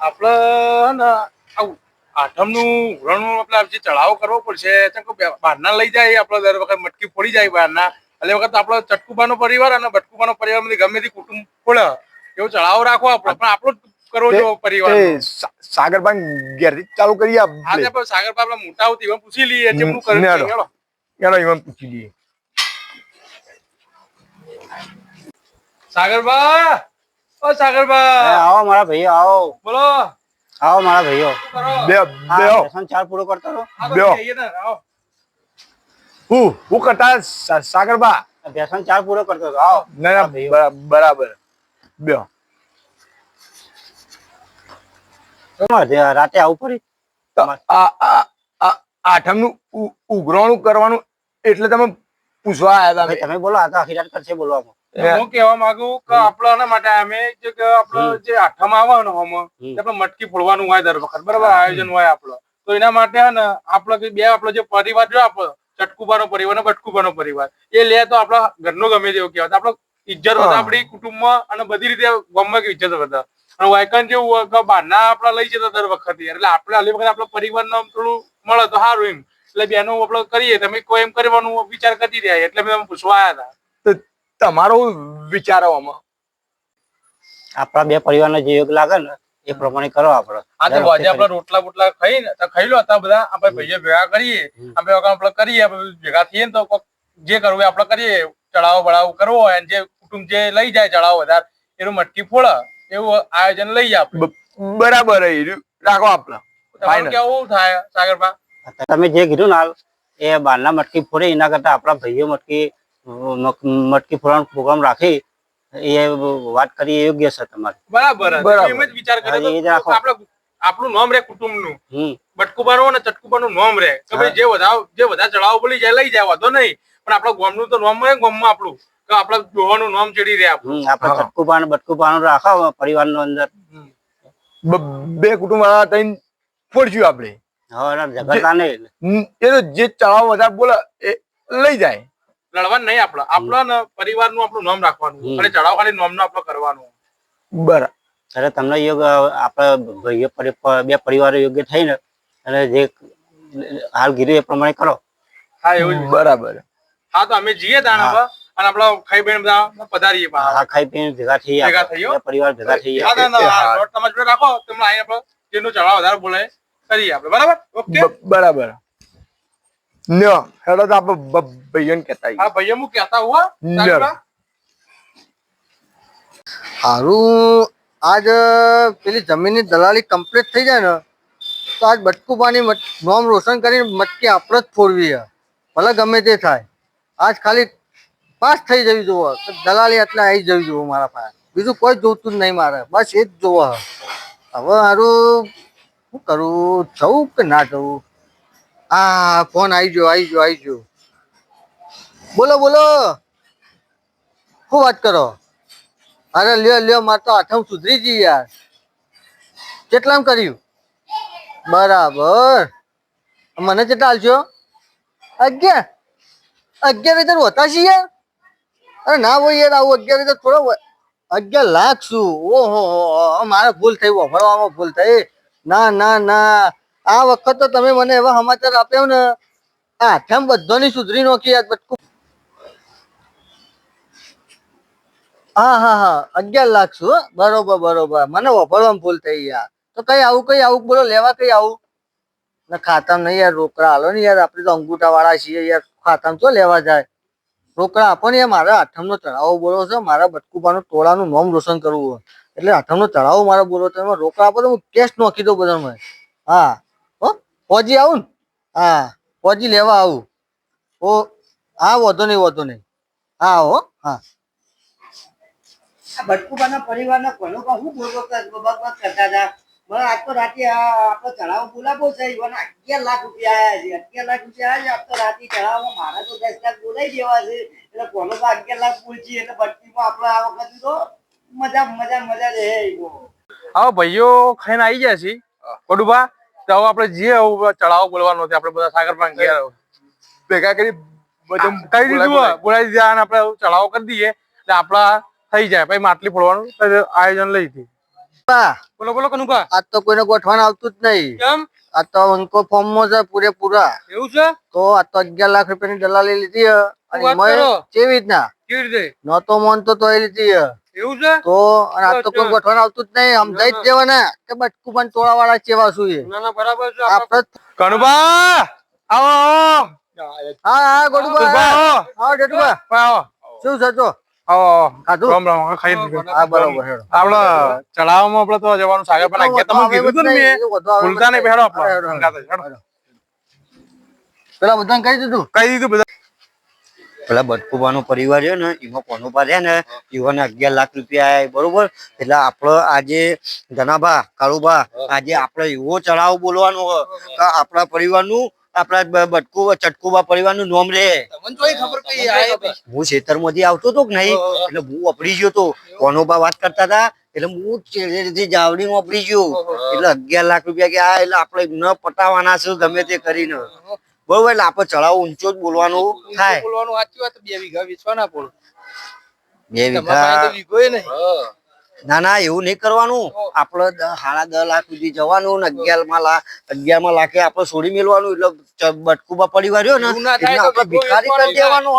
આપડે ને આઠમનું ઉઘરાણું આપણે જે ચઢાવો કરવો પડશે બહારના લઈ જાય આપડે દર વખત મટકી ફોડી જાય બહારના એટલે વખત આપડો ચટકુબાનો પરિવાર અને બટકુબાનો પરિવાર માંથી ગમે તે કુટુંબ ફોડે એવો ચઢાવો રાખવો આપણો પણ આપણો જ કરવો જો પરિવાર સાગરબાન ઘેરથી ચાલુ કરીએ આજે આપણે સાગરબા આપડે મોટા આવતી એમાં પૂછી લઈએ જેમનું કર્યું ચાલો એમાં પૂછી લઈએ સાગરબા ઓ સાગરબા આવો મારા ભાઈઓ આવો બોલો આવો મારા ભાઈઓ ચાર પૂરો કરતો હું કરતા સાગરબા વ્યસન ચાર પૂરો કરતો હતો આવો ના બરાબર બે રાતે આવું પડી આઠમનું ઉઘરાણું કરવાનું એટલે તમે પૂછવા આવ્યા હતા તમે બોલો આ તો આખી રાત કરશે બોલવામાં હું કેવા માંગુ કે આપડે એના માટે અમે આપડે જે આઠમ આવે ને આપણે મટકી ફોડવાનું હોય દર વખત બરાબર આયોજન હોય આપડે તો એના માટે ને આપડે બે આપડો જે પરિવાર જો આપડે ચટકુબાનો પરિવાર ને બટકુબાનો પરિવાર એ લે તો આપડા ઘરનો ગમે તેવું કહેવાય આપડે ઇજ્જત વધે આપડી કુટુંબમાં અને બધી રીતે ગામમાં ઇજ્જત વધે અને વાયકન જેવું હોય કે બહારના આપડે લઈ જતા દર વખત એટલે આપડે હલી વખત આપડા પરિવાર નું થોડું મળે તો સારું એમ એટલે બેનો આપડે કરીએ તમે કોઈ એમ કરવાનું વિચાર કરી રહ્યા એટલે મેં પૂછવા આવ્યા હતા તમારો વિચારો આમાં આપણા બે પરિવારને જે યોગ લાગે ને એ પ્રમાણે કરો આપડે આજે આપડે રોટલા બોટલા ખાઈ ને ખાઈ લો હતા બધા આપડે ભાઈઓ ભેગા કરીએ આપડે કરીએ ભેગા થઈએ ને તો જે કરવું આપડે કરીએ ચડાવો બળાવો કરવો હોય જે કુટુંબ જે લઈ જાય ચડાવો વધારે એનું મટકી ફોડે એવું આયોજન લઈએ આપડે બરાબર રાખો આપડે કેવું થાય સાગરબા તમે જે કીધું ને હાલ એ બારના મટકી ફોડે એના કરતા આપણા ભાઈઓ મટકી ફોડવાનો પ્રોગ્રામ રાખી એ વાત કરી યોગ્ય છે તમારે બરાબર એમ જ વિચાર કર્યો આપણું નામ રે કુટુંબ નું બટકુબાનું અને ચટકુબાનું નામ રે કે ભાઈ જે બધા ચડાવો બોલી જાય લઈ જાય વાંધો નહીં પણ આપડા ગામ નું તો નામ રે ગામમાં આપણું કે આપડા દોવાનું નામ ચડી રહે આપણું આપડે ચટકુબાનું બટકુબાનું રાખો પરિવાર નું અંદર બે કુટુંબ વાળા થઈને ફોડશું આપડે એ તો જે ચડાવો વધારે બોલે એ લઈ જાય લડવાનું નહીં આપડે ને પરિવાર નું આપણું નામ રાખવાનું અને ચડાવ ખાલી નામ નું આપડે કરવાનું બરાબર અરે તમને યોગ્ય આપડે ભાઈઓ બે પરિવારો યોગ્ય થઈ ને અને જે હાલ કીધું એ પ્રમાણે કરો હા એવું બરાબર હા તો અમે જઈએ તાણ અને આપડે ખાઈ પીને બધા પધારીએ ખાઈ પીને ભેગા થઈ પરિવાર ભેગા થઈ તમારી જોડે રાખો તમને અહીં આપડે જેનું ચડાવ વધારે બોલાય કરીએ આપડે બરાબર ઓકે બરાબર હેડો તો આપણે ભાઈઓને કહેતા હા ભાઈઓ હું કહેતા હુઆ હારું આજ પેલી જમીનની દલાલી કમ્પ્લીટ થઈ જાય ને તો આજ બટકુબાની નોમ રોશન કરીને મટકી આપણે જ ફોડવી છે ભલે ગમે તે થાય આજ ખાલી પાસ થઈ જવી જોવો દલાલી એટલે આવી જવી જોવો મારા પાસે બીજું કોઈ જોતું જ નહીં મારે બસ એ જ જોવો હવે હારું શું કરું જવું કે ના જવું આ ફોન આવી ગયો બોલો બોલો શું વાત કરો અરે લ્યો મારે તો આઠમ સુધરી ગઈ યાર કેટલામ કર્યું બરાબર મને કેટલા હાલશો 11,000 હોતા છે યાર અરે ના હોય યાર આવું 11,000 થોડો 11 લાખ શું ઓહો મારે ભૂલ થઈ ભરવામાં ભૂલ થઈ ના આ વખત તો તમે મને એવા સમાચાર આપ્યો ને આઠમ બધાની સુધરી નોખી યાર બટકું હા 11 લાખ શું બરોબર મને વફરવામાં ભૂલ થઈ યાર તો કઈ આવું બોલો લેવા કઈ આવું ને ખાતામાં નહીં યાર રોકડા હાલો ને યાર આપણે તો અંગૂઠા વાળા છીએ યાર ખાતામાં તો લેવા જાય રોકડા આપો ને યાર મારે આઠમનો ચઢાવો બોલો છે મારા બટકુબાનું ટોળાનું નામ રોશન કરવું હોય એટલે આઠમનો ચઢાવો મારે બોલો તો એમાં રોકડા આપો તો હું કેશ નોખી દઉં બધામાં હા ફોજી આવું ને હા ફોજી લેવા આવું ઓ હા વધો નહીં હા હો હા બટકુબાના પરિવારના કોનો હું કરતા હતા મને આજ તો રાતે આપણો ચઢાવો બોલાવો છે 11 લાખ રૂપિયા આવ્યા છે 11 લાખ રૂપિયા આવ્યા આજ તો રાતે ચઢાવવામાં મારા તો 10 લાખ બોલાઈ દેવા છે એટલે કોનો તો 11 લાખ બોલજી એટલે બટકીમાં આપણે આ વખત તો મજા રહે હા ભાઈઓ ખાઈને આવી જાય છે બડુબા તો હવે આપણે જે ચઢાવો બોલવાનો છે આપણે બધા સાગરપાન ગયા ભેગા કરી કઈ દીધું બોલાવી દીધા અને આપણે ચઢાવો કરી દઈએ એટલે આપડા થઈ જાય પછી માટલી ફોડવાનું આયોજન લઈ હતી બોલો બોલો કનુભા. આજ તો કોઈને ગોઠવાણ આવતું જ નહીં. કેમ આ તો અંકો ફોર્મ માં છે પૂરેપૂરા. એવું છે? તો આ તો 11 લાખ રૂપિયાની દલાલી લીધી હે. અને વાત એમાંય કરો. કેવી રીતના કેવી રીતે? નતો માનતો તો એ લીધી હે. એવું છે? તો અને આ તો કોઈ ગોઠવાણ આવતું જ નહીં. સમજાઈ જ દેવાના કે બટકું પણ ટોળા વાળા ચેવા શું એ. ના ના બરાબર છે. આપણે કનુભા આવો આવો. હા હા ગોડુબા ઉભા હો. હા ડેટુબા આવો શું છે તો આવો. ખાધું? રામ રામ. હા, ખાઈ લીધું. હા બરોબર હેડો. આપડે ચડાવવામાં આપડે તો જવાનું સાગર પર નાખ્યા. તમે કીધું તું ને મેં. ભૂલતા નહીં બેહાડો આપણે. હેડો. પેલા બધાને કહી દીધું. કહી દીધું બધા. પેલા બટકુબાનો પરિવાર છે ને એમાં કોનુભા છે ને એવાને 11 લાખ રૂપિયા આયા બરોબર. એટલે આપડે આજે ધનાભા કાળુભા આજે આપડે એવો ચડાવ બોલવાનો કે આપણા પરિવારનું આપણા ચટકુબા પરિવારનું નામ રે. હું ખેતરમાંથી આવતો હતો કે નહીં એટલે હું વાપરી ગયો તો કોનુભા વાત કરતા હતા એટલે હું ચેડેથી જાવડી વાપરી ગયો એટલે 11 લાખ રૂપિયા કે આ એટલે આપડે ન પટાવાના છે ગમે તે કરીને બરોબર. એટલે આપડે ચડાવ ઊંચો જ બોલવાનું થાય. બોલવાનું સાચી વાત. 2 વીઘા વેચવા ના પડો. 2 વીઘા ના ના એવું નહીં કરવાનું. આપડે 10.5 લાખ સુધી જવાનું ને 11 લાખે આપડે છોડી મેળવાનું. એટલે બટકુબા પરિવાર રહ્યો ને એને આપડે ભિખારી કરી દેવાનું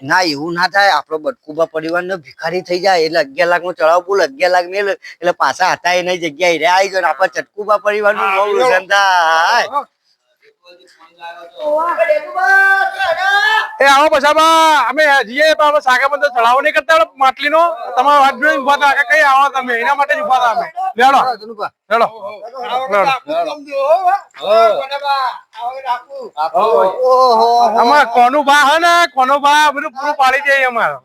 ના એવું ના થાય. આપડે બટકુબા પરિવાર ને ભિખારી થઈ જાય એટલે 11 લાખ નો ચડાવ બોલ 11 લાખ મેળ એટલે પાછા હતા એ નહીં જગ્યાએ રે આવી જાય ને આપડે ચટકુબા પરિવાર નું નામ રોશન થાય. એ આવો પછાબા અમે જઈએ તો આપણે સાગર બંદર ચડાવો નહીં કરતા માટલી નો. તમારા વાત જોઈને ઉભા થા કે કઈ આવો તમે એના માટે જ ઉભા થા અમે. લેડો ધનુભા લેડો. ઓહો અમાર કોનુભા હે ને કોનુભા બધું પૂરું પાડી દે અમારે.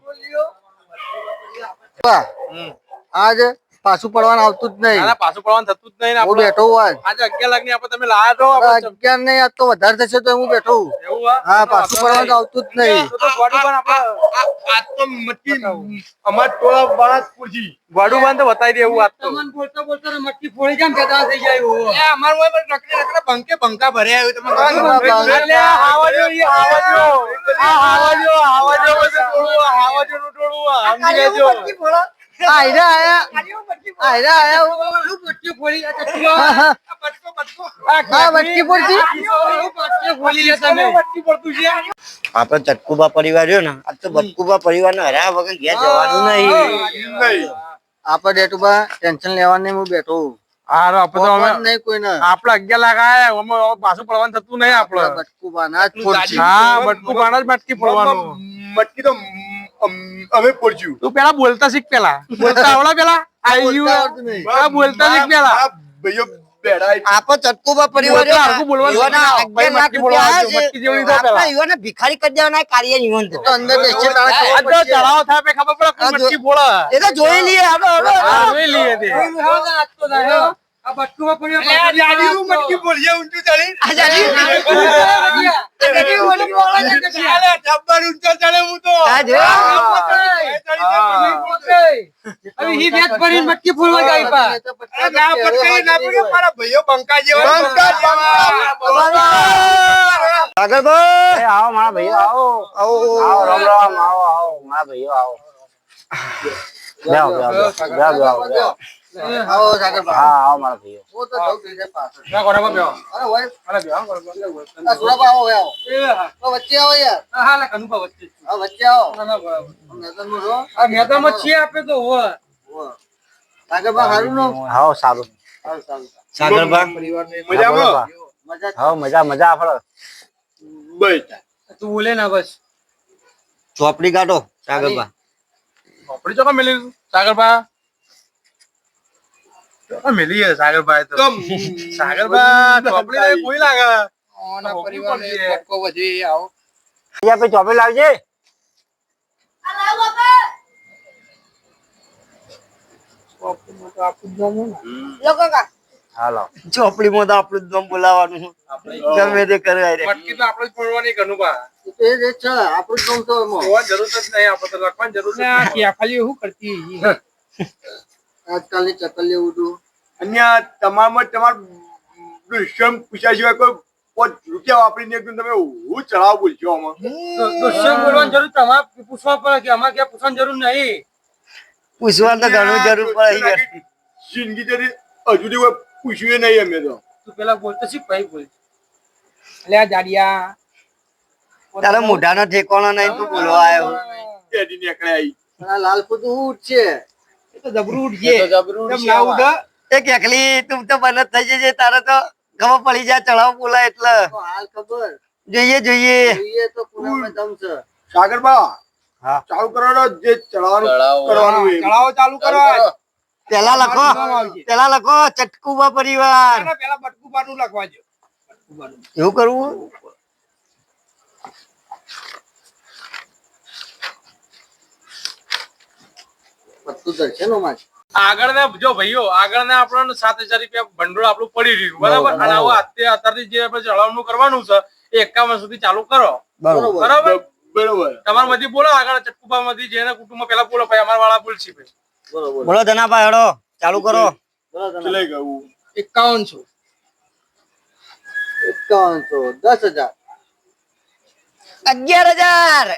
આજ પાછું પડવાનું આવતું જ નહીં. ના પાછું પડવાનું થતું જ નહીં ને હું આપણે. બેઠો હું આજ આજે 11 લાખ ની આપણે તમે લાયા છો. આપણે 11 નહીં આજ તો વધારે થશે તો હું બેઠો હું. એવું હે? હા પાછું પડવાનું તો આવતું જ નહીં. તો ગોડુબાન તો બતાવી દે એવું વાત તો. આપડે ચટકુબા પરિવાર રહ્યો ને આ તો બટકુબા પરિવાર ને હરાયા વગર ઘેર જવાનું નહીં. આપડે ડેટુબા ટેન્શન લેવાનું નહીં. હું બેઠો હું. હારો આપણે તો કોણ નહીં કોઈને. આપડે 11 લાખ આયા અમે પાછું પડવાનું થતું નહીં આપડે. બટકુબા ના જ ફોડશે. હા બટકું પાણા જ મટકી પડવાનું. મટકી તો અમે પડ્યું. તું પેલા બોલતા શીખ. પેલા બોલતા આવડા પેલા આવડતું નહીં. બોલતા શીખ પેલા. ભાઈઓ બેડા આપડે ચટકુબા પરિવાર રહ્યો ને, હરખું બોલવાનું. એવાના 11 લાખ મટકી રૂપિયા બોલવાનું. આયા મટકી જેવડી છે. તો પેલા. આપણે એવાને ભિખારી કરી દેવાના કાર્ય નિવન તો અંદર બેસશે તારે ખબર આ તો પડશે. ચડાવો થાય પે ખબર પડે કોણ મટકી બોલે. એ તો જોઈ લઈએ આપણે. હા, જોઈ લઈએ તે. આ જોઈ. સાગરભાઈ એ આવો મારા ભાઈઓ આવો. આવો રામ રામ. આવો આવો મારા ભાઈઓ આવો. બેહો બેહો બેહો બેહો. આવો સાગરભા. હા આવો મારા ભાઈઓ. હું તો જઉં છું પાછળ. ના કોને બેહો. અરે હોય અરે બેહો. આ સુરાબા આવો આવો. તો વચ્ચે આવો યાર. હા લે કનુભા વચ્ચે. આ વચ્ચે આવો. ના ના બરાબર. મેદાનમાં રહો. આ મેદાનમાં છીએ આપે તો હોવે. સાગરભા હારું નો. હાઓ સારું. સારું સારું. સાગરભાઈ મજામાં મજા હાઓ મજા મજા આપણે. બસ તું બોલે ના બસ. ચોપડી કાઢો સાગરભાઈ. આપડી ચોકા મેલી સાગરભા. ચોકા મેલી છે સાગરભાઈ તો. સાગરભા ચોપડી લઈ કોઈ લાગે. ઓના પરિવારને પક્કો વધી આવો. અહીંયા પે ચોપડી લાવજે. હાલો. ચોપડીમાં તો આપણું જ નામ બોલાવાનું ગમે તે કરે મટકી તો આપણે જ ફોડવાની કનુભા. એ જ છે આપણું જ કામ તો એમાં. જોવાની જરૂર જ નહીં. આપણે તો લખવાની જરૂર જ નહીં. ખાલી એવું કરતી. આજકાલની ચકલ લેવું હતું. અન્ય તમારું પૂછ્યા સિવાય કોઈ 5 રૂપિયા વાપરીને એકદમ તમે હું ચડાવ બોલશો આમાં. બોલવાની જરૂર તમારે પૂછવા પડે કે અમારે ક્યાં પૂછવાની જરૂર નહીં. પૂછવા તો ઘણું જરૂર પડે યાર. જિંદગી જરી હજુ સુધી કોઈ પૂછ્યું નહીં અમે તો. તું પેલા બોલતો શીખ ભાઈ બોલ. અલ્યા જાડિયા. તારા મોઢાનો ઠેકાણો નહીં તું બોલવા આવ્યો. કેદી નીકળે આવી. પણ આ લાલ કૂતરું ઊંટ છે. એ તો જબરું ઉઠજે. કેમ ના ઉડે? એ કેકલી તું તો બને થઈ જજે તારે તો ખબર પડી જાય ચડાવ બોલાય એટલે તો હાલ ખબર જોઈએ જોઈએ. જોઈએ તો પુનામાં દમ છે. સાગરબા હા. ચાલુ કરો ને જે ચડાવવાનું કરવાનું હોય. ચડાવો ચાલુ કરો. પેલા લખો ચટકુબા પરિવાર પેલા બટકુબાનું લખવા દો. એવું કરવું. બધું દર્શનોમાં છે. આગળના જો ભાઈઓ આગળના આપણને 7,000 રૂપિયા ભંડોળ આપણું પડી રહ્યું બરાબર. અને હવે અત્યારથી જે આપણે ચડાવવાનું કરવાનું છે એ 51 સુધી ચાલુ કરો. બરોબર. બરાબર. બરોબર. તમારા માંથી બોલો આગળ ચટકુબા માંથી જેના કુટુંબમાં પેલા બોલો ભાઈ અમારા વાળા બોલશે ભાઈ. બરોબર. બોલો ધનાભાઈ હેડો ચાલુ કરો. બરોબર. ચલાઈ ગયું. 5100. 5100, 10,000, 11,000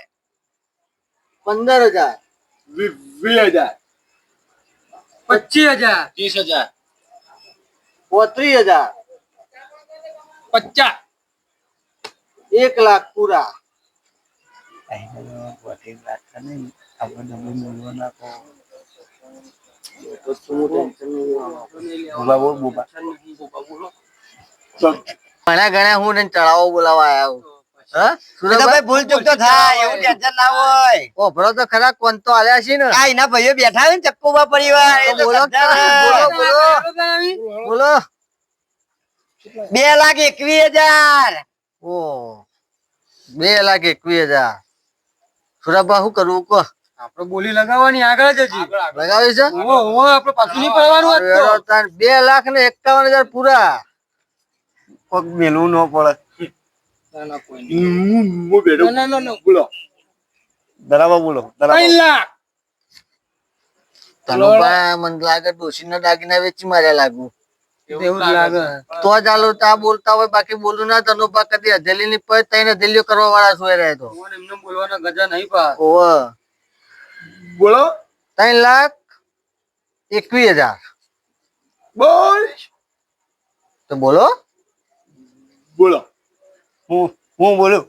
15,000, 20,000. 25,000. 30,000, 50. 1,00,000 પૂરા. તો શું ટેન્શન નહીં લેવાનું. ઘણા ઘણા હું તને ચડાવો બોલાવા આયા હું. હા? ભાઈ ભૂલ ચૂક તો થાય એવું ટેન્શન ના હોય. ઓભળો તો ખરા કોણ તો આલ્યા છે ને. આ એના ભાઈઓ બેઠા હોય ને ચક્કુબા પરિવાર એ તો બોલો, બધા બોલો. 2,21,000 ઓ 2,21,000. સુરાબા શું કરવું કહો? આપણે બોલી લગાવવાની આગળ જ હજી. લગાવી છે? આપણે પાછું નહીં પડવાનું હતું. 2,51,000 પૂરા. કોક મેલું ન પડે. હું બેઠો. બોલો. બરાબર બોલો 3 લાખ. ધનુભાઈ મને લાગે ડોશીના દાગીના વેચી માર્યા લાગુ. એવું લાગે. તો જ આલો તા બોલતા હોય બાકી બોલું ના. ધનુભા કદી હથેલી ની પય તઈને હથેલીઓ કરવા વાળા સોય રહે તો. એમને બોલવાના ગજા નહીં પા. ઓવ બોલો. 3,21,000. બોલ. તો બોલો. બોલો. હું બોલું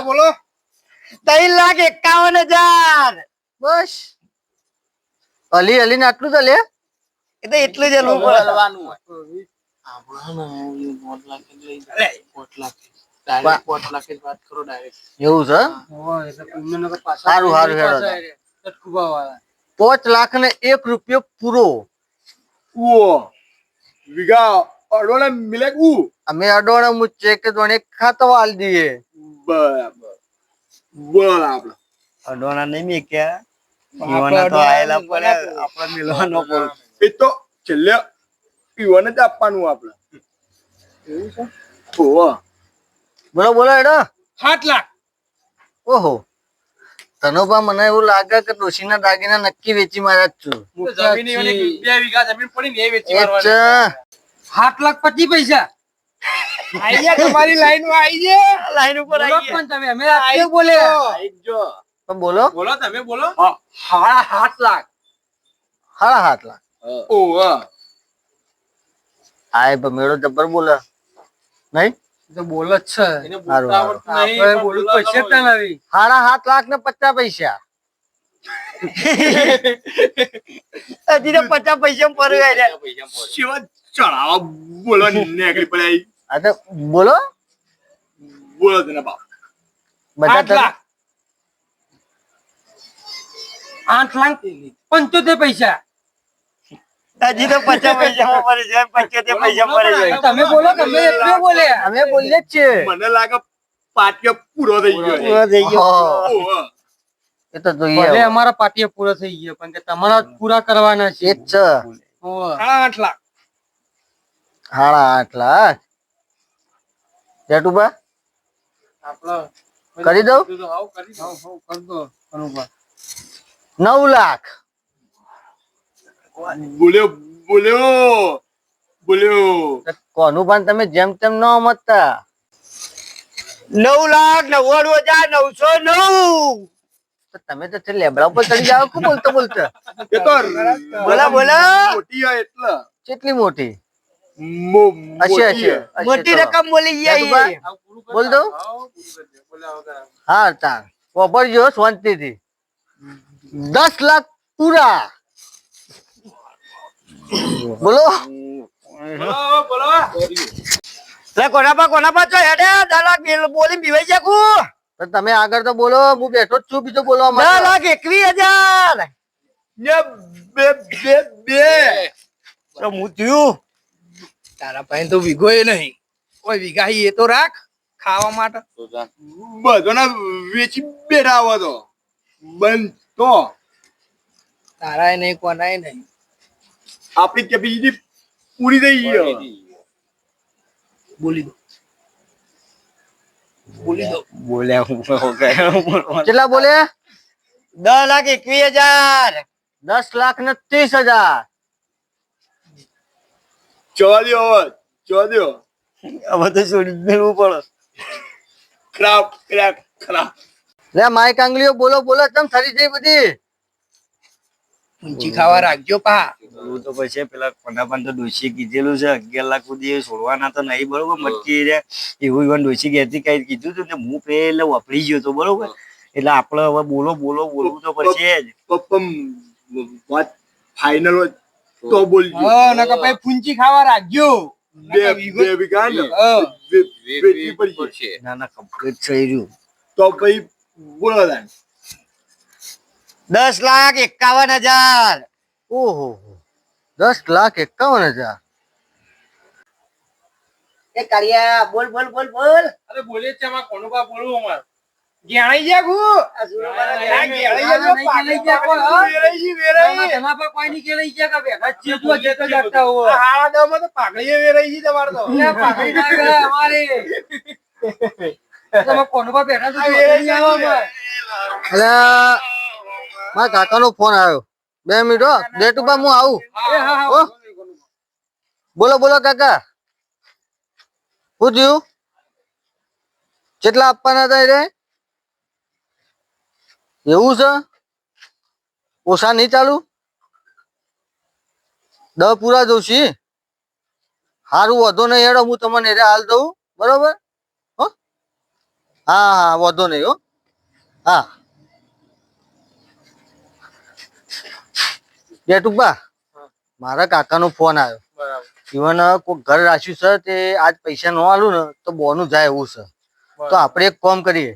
બોલો. 3,51,000 બસ અલી અલી ને આટલું તો લે. એ તો એટલું જ હલવું પડે. એવું છે? સારું સારું હેડો. 5,01,000 પૂરો. ઉઓ. વિગા અડોને મિલે ઉ. અમે અડોણે મુચ્ચે કે તોને ખાતો આલ દઈએ. બરાબર. બોલો આપણે. અડવાણા નહીં મેક્યા ઈવાના તો આયેલા પડે આપણે મિલવાનો પડે. એ તો છેલ્લે પીવાને જ આપવાનું આપણે. ઓહો. બોલો બોલો હેડો. 7 લાખ. ઓહો ધનુભા મને એવું લાગે કે ડોશીના દાગીના નક્કી વેચી માર્યા જ છું. જમીન એની 2 વીઘા જમીન પડી ને એ વેચી એ જ છે. મારવાની. 7,25,000 પૈસા. આઈ ગયા તમારી લાઈન માં આઈ ગયા. લાઈન ઉપર બોલો આવી પણ તમે અમે આપીએ બોલે. તો બોલો. બોલો તમે બોલો. 7 લાખ. 7,5 લાખ. ઓહો. આય મેળો જબર બોલે નહીં. તો બોલ જ છે. એને સારું, બોલતા આવડતું નહીં. આપણે બોલવું તો પડશે જ ને નવી. 7,5 લાખ ને 50 પૈસા. હજી તો 50 પૈસા પરવાય છે. શિવા ચડાવા બોલો નીકળી પડ્યા. આ તો બોલો. બોલો તને બાપ. બધા 8 લાખ. 8,75,000 પૈસા. હજી તો 50 પૈસા પડે છે 75 પૈસા પડે છે. તમે બોલો તમે એટલે બોલે. અમે બોલીએ જ છીએ. મને લાગે પાટિયો પૂરો થઈ ગયો. પૂરો થઈ ગયો. ઓહો. એ તો જોઈએ ભલે હવે. અમારા પાટીએ પૂરો થઈ ગયો પણ કે તમારા જ પૂરા કરવાના છે. એ જ છે. 8 લાખ. 8,5 લાખ. જેઠુભા કરી દઉં? 9 લાખ. બોલ્યો બોલ્યો બોલ્યો. કોનું પણ તમે જેમ તેમ ન સમજતા. 9,99,909 તો તમે તો લેબડા ઉપર ચડી જાઓ કે બોલતો બોલતો એ તો બોલા બોલા મોટી હોય એટલે કેટલી મોટી મોટી હશે હોય. મોટી રકમ બોલી ગયા ઈ. બોલ દો. હા તાર વાપરજો શાંતિથી 10 લાખ પૂરા બોલો બોલો લે કોના પા છો હેડે 10 લાખ બોલી બીવાઈ જા કુ તો તમે આગળ તો બોલો હું બેઠો જ છું બીજો બોલવા 10 માટે લાખ 21,000 ને બે તો હું થયું તારા પાસે તો વીઘો એ નહીં કોઈ વીઘા એ તો રાખ ખાવા માટે બધાના વેચી બેઠા આવો તો બંધ તો તારા નહીં કોનાય નહીં આપણી કેપેસિટી પૂરી થઈ ગઈ બોલી દો બોલ્યા હું બોલવાનું. કેટલા બોલે 10 લાખ 21,000 10,30,000 ચોદ્યો હવે તો છોડી દેવું પડે ખરાબ લે માઈક આંગળીઓ બોલો બોલો તમ થરી જઈ બધી ઊંચી ખાવા રાખજો પા બોલવું તો પછી પેલા કોના તો ડોશી કીધેલું છે 11 લાખ સુધી છોડવાના તો નહીં બરોબર મટકી રે એવું ઇવન ડોશી કહેતી કઈ કીધું હતું ને હું પેલે વાપરી ગયો તો બરોબર એટલે આપણે હવે બોલવું તો પછી જ પપ્પા વાત ફાઇનલ હોય તો બોલજો નકર પછી ફૂંચી ખાવા રાખજો બે વીઘા ને વેચવી પડશે ના ના કમ્પ્લીટ થઈ રહ્યું તો પછી બોલો તાન 10,51,000 ઓહો 10,51,000 એ કાળિયા બોલ બોલ બોલ બોલ અરે બોલીએ છે આમાં કોનું કા બોલવું અમારે ગેણાઈ જા ગુ આ સુરબાના ગેણાઈ જા જો પાગલ કોઈ વેરાઈ જી વેરાઈ તમાર પર કોઈ ની ગેણાઈ જા કે બેઠા છે તું જે તો જાગતા હો હાડા દમાં તો પાગળીએ વેરાઈ જી તમાર તો લે પાગળી ના ગળે અમારી તમે કોનો પર બેઠા તો વેરાઈ જાવ એટલે મારા કાકાનો ફોન આવ્યો 2 મિનિટ હો ડેટ ઉપર હું આવું હો? બોલો બોલો કાકા શું થયું કેટલા આપવાના હતા રે એવું છે ઓછા નહીં ચાલુ 10 પૂરા જોશી સારું વધો નહીં હેડો હું તમને રે હાલ દઉં બરોબર હો હા હા વધો નહીં હો હા જેટુબા મારા કાકાનો ફોન આવ્યો બરાબર ઇવન કોઈ ઘર રાખ્યું છે તે આજ પૈસા ન આલું ને તો બોનું જાય એવું છે તો આપણે એક કામ કરીએ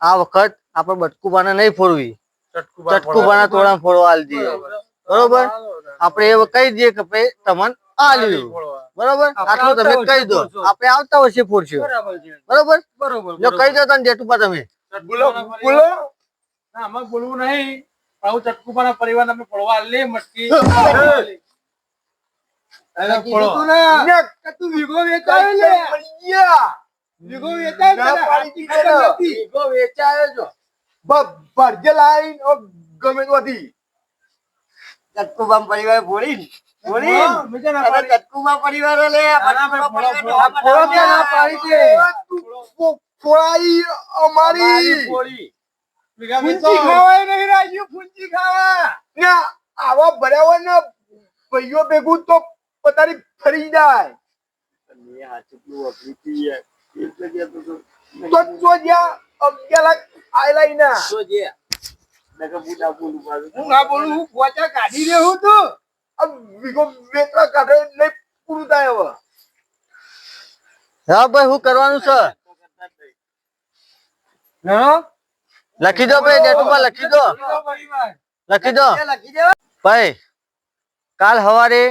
આ વખત આપણે બટકુબાને નહીં ફોડવી ચટકુબાના તોડા ફોડવા આલી દઈએ બરોબર આપણે એ કહી દઈએ કે ભાઈ તમને આલ્યું બરોબર આટલું તમે કહી દો આપણે આવતા વર્ષે ફોડશું બરોબર જો કહી દો તને જેટુબા તમે બોલો ના આમાં બોલવું નહીં આવું ચટકુપાના પરિવાર અમે પડવા લે મટકી તું વીઘો વેચાયો લે વીઘો વેચાયો છો ભરજે લાઈન ગમે ત્યાંથી ચટકુબામ પરિવાર બોલી ચટકુબા પરિવાર લે ફોડાઈ અમારી ફૂંચી ખાવાય નહીં રાજ્યો ફૂંચી ખાવા ના આવા ભર્યા ને ભાઈઓ ભેગું તો પતારી ફરી જાય તો જો જ્યાં 11 લાખ આયલા ના હું ના બોલું હું પોચા કાઢી રહ્યો તું વીઘો વેચવા કાઢે નહીં પૂરું થાય હવે હા ભાઈ શું કરવાનું છે લખી દો ભાઈ જેટુબા લખી દો ભાઈ કાલ સવારે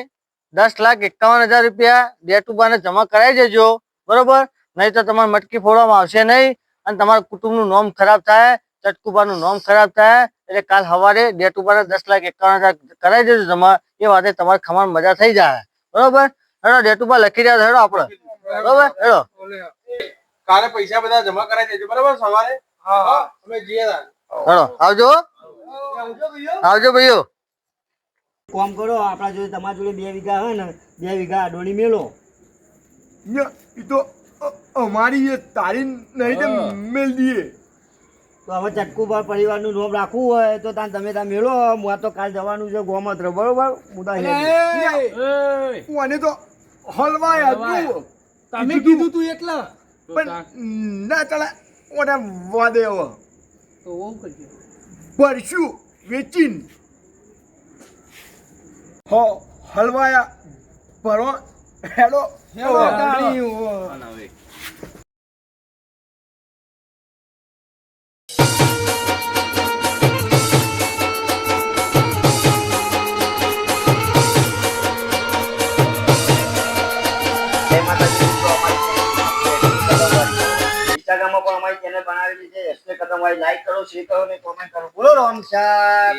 10,51,000 રૂપિયા જેટુબાને જમા કરાવી દેજો બરોબર નહીં તો તમારે મટકી ફોડવામાં આવશે નહીં અને તમારા કુટુંબનું નામ ખરાબ થાય ચટકુબાનું નામ ખરાબ થાય એટલે કાલ સવારે જેટુબાને 10,51,000 કરાવી દેજો જમા એ વાતે તમારે ખમાણ મજા થઈ જાય બરોબર હેડો જેટુબા લખી રહ્યા હેડો આપણે બરોબર હેડો કાલે પૈસા બધા જમા કરાવી દેજો બરાબર સવારે હા અમે જઈએ હેડો આવજો આવજો ભાઈઓ કોમ કરો આપણા જોડે તમારા જોડે 2 વીઘા હોય ને 2 વીઘા આડોણી મેલો એ તો અમારી તારી નહીં તો મેલ દઈએ તો હવે ચટકુભા પરિવારનું નામ રાખવું હોય તો તમે મેળો હું તો કાલ જવાનું છે ગોમત્ર બરોબર હું તો મને તો હલવાય હતું તમે કીધું તું એટલે પણ ના ચાલે ઓને વાદે હવે તો ઓમ કરજો પરશું વેચીન હો હલવાયા ભરો હેડો ઇન્સ્ટાગ્રામમાં પણ અમારી ચેનલ બનાવેલી છે એસકે કદમ લાઈક કરો શેર કરો ને કોમેન્ટ કરો બોલો રામ સાહેબ